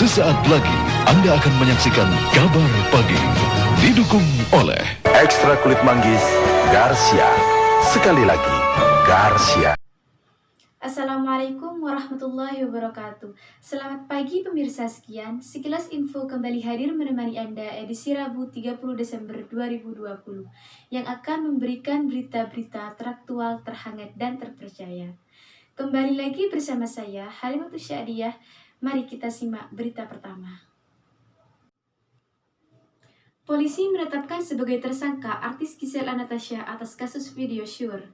Sesaat lagi Anda akan menyaksikan Kabar Pagi, didukung oleh Ekstra kulit manggis Garcia. Sekali lagi, Garcia. Assalamualaikum warahmatullahi wabarakatuh. Selamat pagi pemirsa sekian. Sekilas info kembali hadir menemani Anda edisi Rabu 30 Desember 2020 yang akan memberikan berita-berita teraktual, terhangat dan terpercaya. Kembali lagi bersama saya Halimatus Syadiah. Mari kita simak berita pertama. Polisi menetapkan sebagai tersangka artis Gisel Anastasia atas kasus video syur.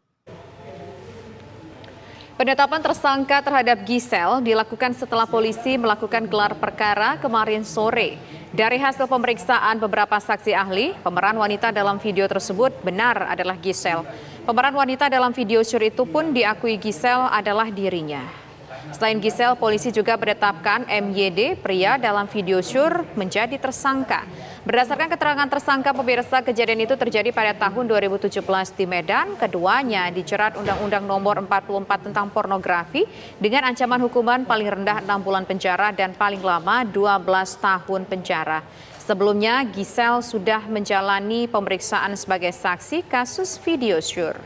Penetapan tersangka terhadap Gisel dilakukan setelah polisi melakukan gelar perkara kemarin sore. Dari hasil pemeriksaan beberapa saksi ahli, pemeran wanita dalam video tersebut benar adalah Gisel. Pemeran wanita dalam video syur itu pun diakui Gisel adalah dirinya. Selain Gisel, polisi juga menetapkan MYD, pria dalam video syur, menjadi tersangka. Berdasarkan keterangan tersangka, pemirsa, kejadian itu terjadi pada tahun 2017 di Medan. Keduanya dijerat Undang-Undang Nomor 44 tentang pornografi dengan ancaman hukuman paling rendah 6 bulan penjara dan paling lama 12 tahun penjara. Sebelumnya, Gisel sudah menjalani pemeriksaan sebagai saksi kasus video syur.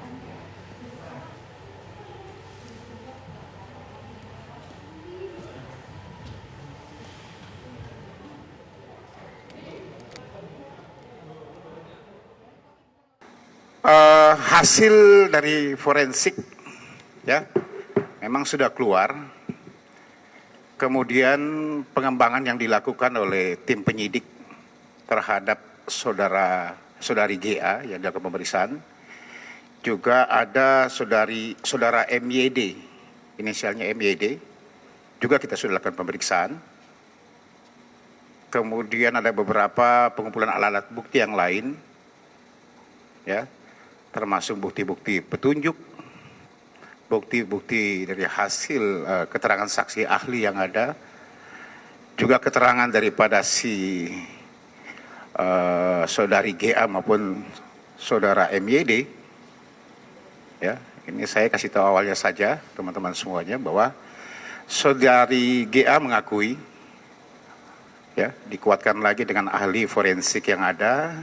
Hasil dari forensik ya memang sudah keluar. Kemudian pengembangan yang dilakukan oleh tim penyidik terhadap saudari GA yang dilakukan pemeriksaan, juga ada saudara MYD, inisialnya MYD, juga kita sudah lakukan pemeriksaan. Kemudian ada beberapa pengumpulan alat-alat bukti yang lain, ya, termasuk bukti-bukti petunjuk, bukti-bukti dari hasil keterangan saksi ahli yang ada, juga keterangan daripada si saudari GA maupun saudara MYD. Ya, ini saya kasih tahu awalnya saja teman-teman semuanya bahwa saudari GA mengakui, ya, dikuatkan lagi dengan ahli forensik yang ada,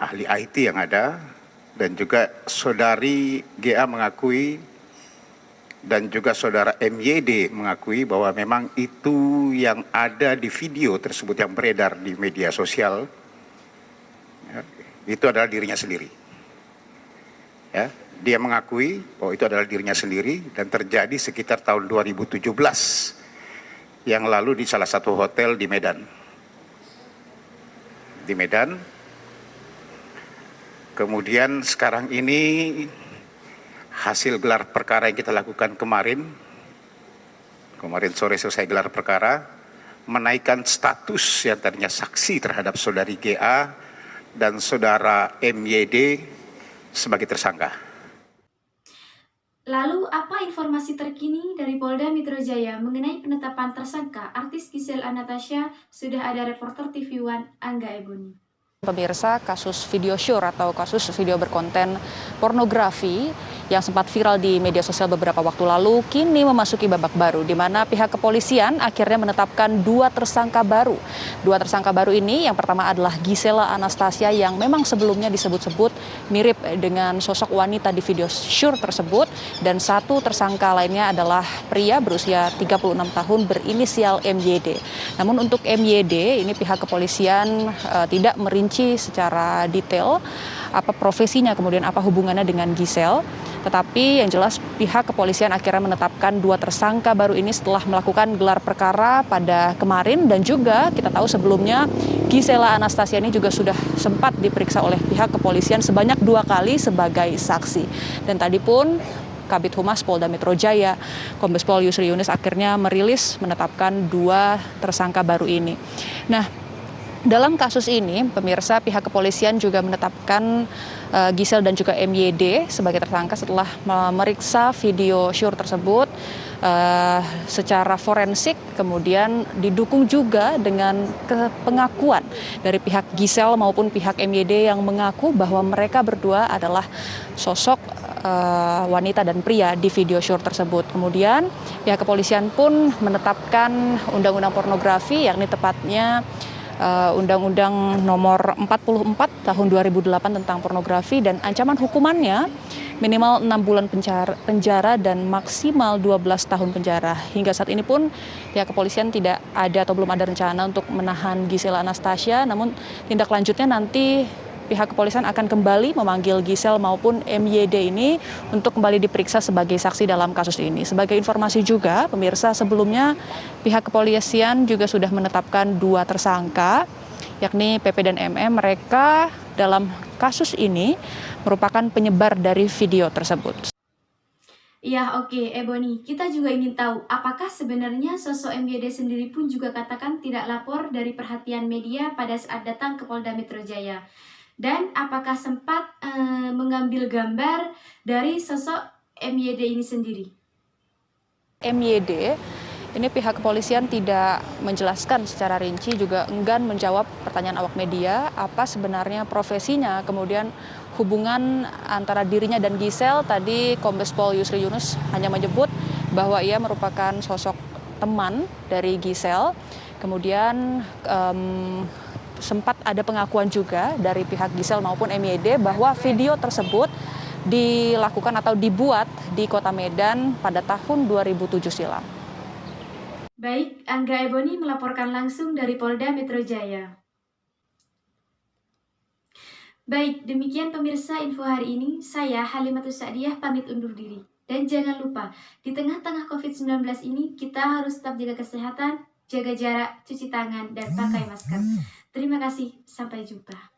ahli IT yang ada, dan juga saudari GA mengakui dan juga saudara MYD mengakui bahwa memang itu yang ada di video tersebut yang beredar di media sosial, ya, itu adalah dirinya sendiri. Ya, dia mengakui bahwa itu adalah dirinya sendiri dan terjadi sekitar tahun 2017 yang lalu di salah satu hotel di Medan. Di Medan. Kemudian sekarang ini hasil gelar perkara yang kita lakukan kemarin sore selesai gelar perkara, menaikkan status yang tadinya saksi terhadap saudari GA dan saudara MYD sebagai tersangka. Lalu apa informasi terkini dari Polda Metro Jaya mengenai penetapan tersangka artis Gisel Anastasia? Sudah ada reporter TV One Angga Ebony. Pemirsa, kasus video syur atau kasus video berkonten pornografi yang sempat viral di media sosial beberapa waktu lalu kini memasuki babak baru, di mana pihak kepolisian akhirnya menetapkan dua tersangka baru. Dua tersangka baru ini, yang pertama adalah Gisela Anastasia yang memang sebelumnya disebut-sebut mirip dengan sosok wanita di video syur tersebut, dan satu tersangka lainnya adalah pria berusia 36 tahun berinisial MYD. Namun untuk MYD ini pihak kepolisian tidak merinci secara detail apa profesinya, kemudian apa hubungannya dengan Gisel. Tetapi yang jelas pihak kepolisian akhirnya menetapkan dua tersangka baru ini setelah melakukan gelar perkara pada kemarin, dan juga kita tahu sebelumnya Gisela Anastasia ini juga sudah sempat diperiksa oleh pihak kepolisian sebanyak 2 kali sebagai saksi. Dan tadi pun Kabid Humas Polda Metro Jaya, Kombes Pol Yusri Yunus akhirnya merilis menetapkan dua tersangka baru ini. Nah, dalam kasus ini, pemirsa, pihak kepolisian juga menetapkan Gisel dan juga MYD sebagai tersangka setelah memeriksa video syur tersebut secara forensik, kemudian didukung juga dengan pengakuan dari pihak Gisel maupun pihak MYD yang mengaku bahwa mereka berdua adalah sosok wanita dan pria di video syur tersebut. Kemudian pihak kepolisian pun menetapkan undang-undang pornografi, yakni tepatnya Undang-Undang Nomor 44 Tahun 2008 tentang pornografi, dan ancaman hukumannya minimal 6 bulan penjara dan maksimal 12 tahun penjara. Hingga saat ini pun pihak kepolisian tidak ada atau belum ada rencana untuk menahan Giselle Anastasia, namun tindak lanjutnya nanti pihak kepolisian akan kembali memanggil Giselle maupun MYD ini untuk kembali diperiksa sebagai saksi dalam kasus ini. Sebagai informasi juga, pemirsa, sebelumnya pihak kepolisian juga sudah menetapkan 2 tersangka, yakni PP dan MM. Mereka dalam kasus ini merupakan penyebar dari video tersebut. Ya, oke, Ebony. Kita juga ingin tahu, apakah sebenarnya sosok MYD sendiri pun juga katakan tidak lapor dari perhatian media pada saat datang ke Polda Metro Jaya? Dan apakah sempat mengambil gambar dari sosok MYD ini sendiri? MYD, ini pihak kepolisian tidak menjelaskan secara rinci, juga enggan menjawab pertanyaan awak media apa sebenarnya profesinya, kemudian hubungan antara dirinya dan Giselle. Tadi Kombes Pol Yusri Yunus hanya menyebut bahwa ia merupakan sosok teman dari Giselle. Kemudian sempat ada pengakuan juga dari pihak Giselle maupun MYD bahwa video tersebut dilakukan atau dibuat di Kota Medan pada tahun 2007 silam. Baik, Angga Ebony melaporkan langsung dari Polda Metro Jaya. Baik, demikian pemirsa info hari ini. Saya Halimatus Sa'diyah pamit undur diri. Dan jangan lupa, di tengah-tengah COVID-19 ini kita harus tetap jaga kesehatan, jaga jarak, cuci tangan, dan pakai masker. Terima kasih, sampai jumpa.